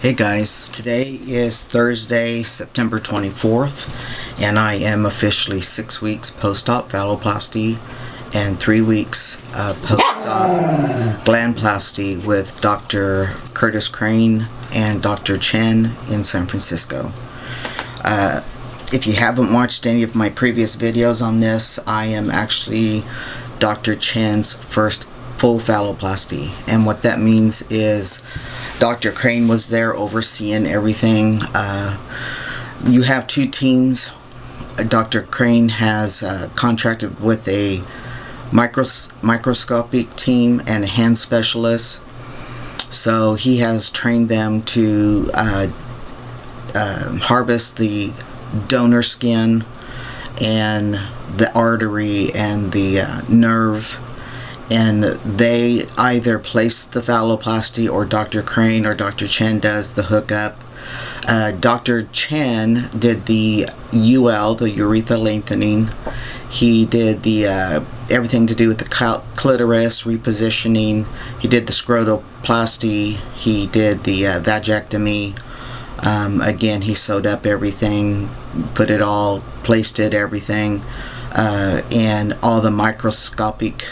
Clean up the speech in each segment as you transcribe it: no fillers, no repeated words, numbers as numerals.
Hey guys, today is Thursday, September 24th, and I am officially 6 weeks post-op Phalloplasty and 3 weeks post-op Glansplasty with Dr. Curtis Crane and Dr. Chen in San Francisco. If you haven't watched any of my previous videos on this, I am actually Dr. Chen's first full Phalloplasty, and what that means is Dr. Crane was there overseeing everything. You have two teams. Dr. Crane has contracted with a microscopic team and a hand specialist, so he has trained them to harvest the donor skin and the artery and the nerve, and they either place the Phalloplasty or Dr. Crane or Dr. Chen does the hookup. Dr. Chen did the UL, the urethra lengthening. He did the everything to do with the clitoris repositioning. He did the scrotoplasty. He did the vagectomy. Again, he sewed up everything, put it all, placed it, everything, and all the microscopic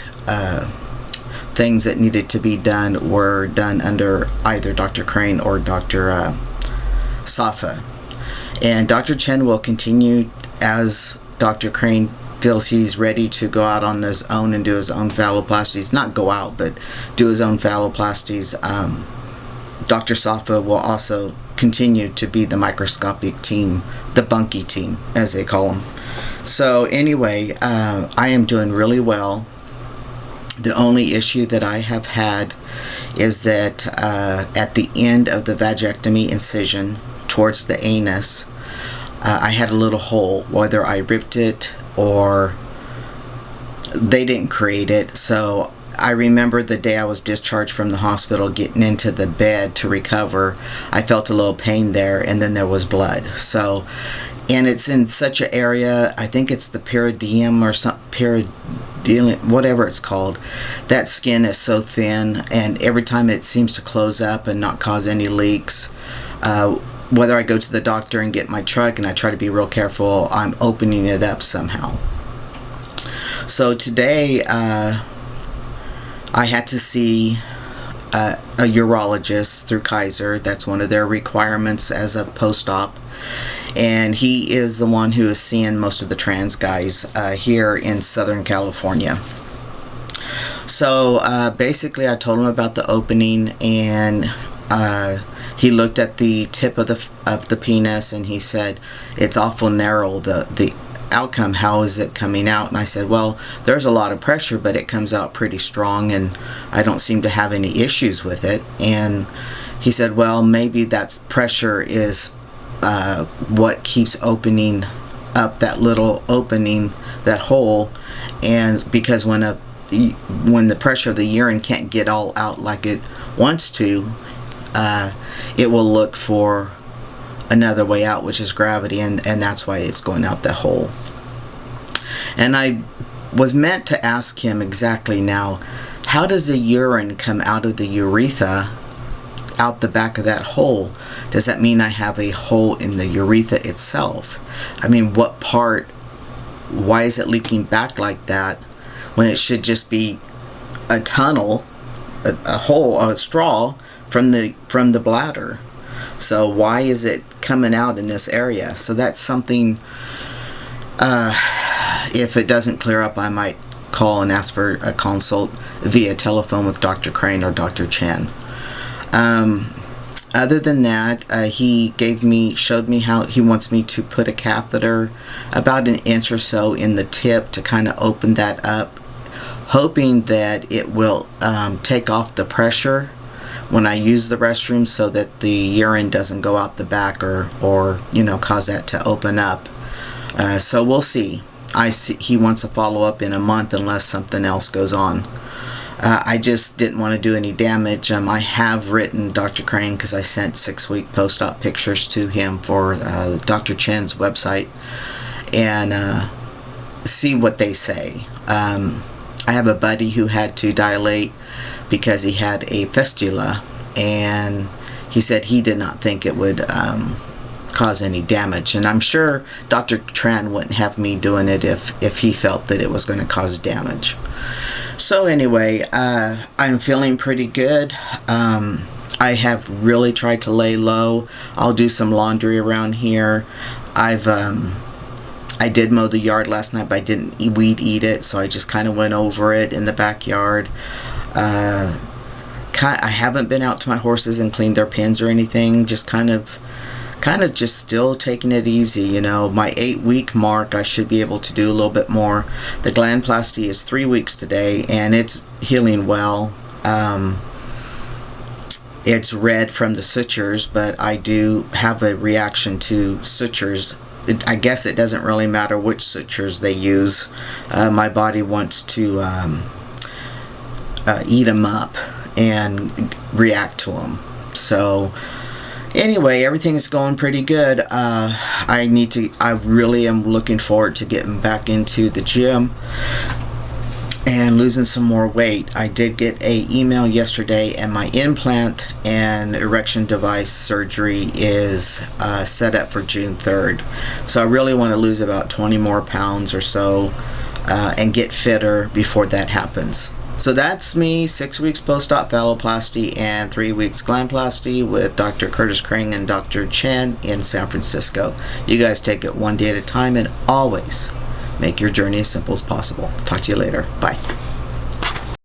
things that needed to be done were done under either Dr. Crane or Dr. Safa. And Dr. Chen will continue as Dr. Crane feels he's ready to go out on his own and do his own Phalloplasties. Not go out, but do his own Phalloplasties. Dr. Safa will also continue to be the microscopic team, the bunkie team, as they call them. So anyway, I am doing really well. The only issue that I have had is that at the end of the vagectomy incision towards the anus, I had a little hole, whether I ripped it or they didn't create it. So I remember the day I was discharged from the hospital, getting into the bed to recover, I felt a little pain there, and then there was blood. So, and it's in such an area, I think it's the peridium or some whatever it's called. That skin is so thin, and every time it seems to close up and not cause any leaks. Whether I go to the doctor and get my truck and I try to be real careful, I'm opening it up somehow. So today I had to see a urologist through Kaiser. That's one of their requirements as a post-op, and he is the one who is seeing most of the trans guys here in Southern California. So basically I told him about the opening, and he looked at the tip of the penis, and he said it's awful narrow, the outcome, how is it coming out? And I said, well, there's a lot of pressure, but it comes out pretty strong, and I don't seem to have any issues with it. And he said, well, maybe that pressure is what keeps opening up that little opening, that hole, and because when the pressure of the urine can't get all out like it wants to, it will look for another way out, which is gravity, and that's why it's going out that hole. And I was meant to ask him exactly now, how does the urine come out of the urethra out the back of that hole? Does that mean I have a hole in the urethra itself? I mean, what part, why is it leaking back like that when it should just be a tunnel, a hole, a straw from the bladder? So why is it coming out in this area? So that's something, if it doesn't clear up, I might call and ask for a consult via telephone with Dr. Crane or Dr. Chen. Other than that, he showed me how he wants me to put a catheter about an inch or so in the tip to kind of open that up, hoping that it will take off the pressure when I use the restroom, so that the urine doesn't go out the back or cause that to open up. So we'll see. He wants a follow-up in a month unless something else goes on. I just didn't want to do any damage. I have written Dr. Crane, because I sent 6-week post-op pictures to him for Dr. Chen's website, and see what they say. I have a buddy who had to dilate because he had a fistula, and he said he did not think it would cause any damage. And I'm sure Dr. Chen wouldn't have me doing it if he felt that it was going to cause damage. So anyway, I'm feeling pretty good. I have really tried to lay low. I'll do some laundry around here. I did mow the yard last night, but I didn't weed eat it, so I just kind of went over it in the backyard. I haven't been out to my horses and cleaned their pens or anything. Just kind of just still taking it easy. You know, my 8-week mark, I should be able to do a little bit more. The Glansplasty is 3 weeks today, and it's healing well. It's red from the sutures, but I do have a reaction to sutures. I guess it doesn't really matter which sutures they use. My body wants to eat them up and react to them. So anyway, everything's going pretty good. I really am looking forward to getting back into the gym and losing some more weight. I did get an email yesterday, and my implant and erection device surgery is set up for June 3rd. So I really want to lose about 20 more pounds or so and get fitter before that happens. So that's me, 6 weeks post-op phalloplasty and 3 weeks Glansplasty with Dr. Curtis Crane and Dr. Chen in San Francisco. You guys take it one day at a time, and always make your journey as simple as possible. Talk to you later. Bye.